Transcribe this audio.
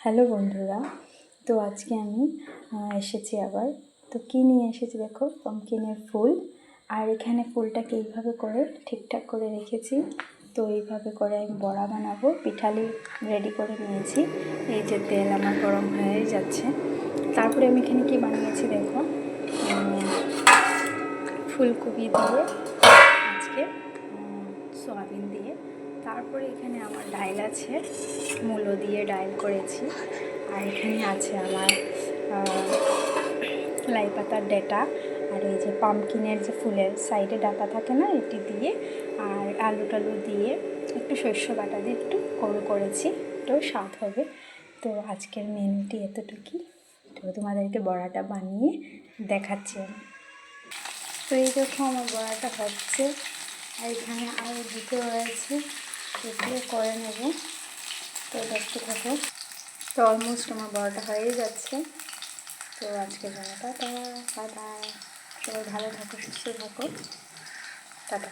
Hello বন্ধুরা, তো আজকে আমি এসেছি আবার। তো কী নিয়ে এসেছি দেখো, পাম্পকিনের ফুল। আর এখানে ফুলটাকে এইভাবে করে ঠিকঠাক করে রেখেছি। তো এইভাবে করে আমি বড়া বানাবো। পিঠালি রেডি করে নিয়েছি। এই যে তেল আমার গরম হয়ে যাচ্ছে। তারপরে আমি এখানে কি বানিয়েছি দেখো, ফুলকপি দিয়ে আজকে সয়াবিন দিয়ে। তারপরে এখানে আমার ডাল আছে, মূলো দিয়ে ডাল করেছি। আর এখানে আছে আমার লাই পাতার ডাঁটা, আর এই যে পাম্পকিনের যে ফুলের সাইডে ডাঁটা থাকে না, এটি দিয়ে, আর আলু টালু দিয়ে একটু শস্য বাটা দিয়ে একটু করেছি, এটাও স্বাদ হবে। তো আজকের মেনুটি এতটুকুই। তো তোমাদেরকে বড়াটা বানিয়ে দেখাচ্ছি আমি। তো এই দেখো আমার বড়াটা হচ্ছে, আর এখানে আরও দুটো রয়েছে, এগুলো করে নেব। তো দেখতে থাকো। তো অলমোস্ট আমার বড়াটা হয়ে যাচ্ছে। তো আজকের জন্য টাটা। টাটা, সবাই ভালো থাকো, সুস্থ থাকো, টাটা।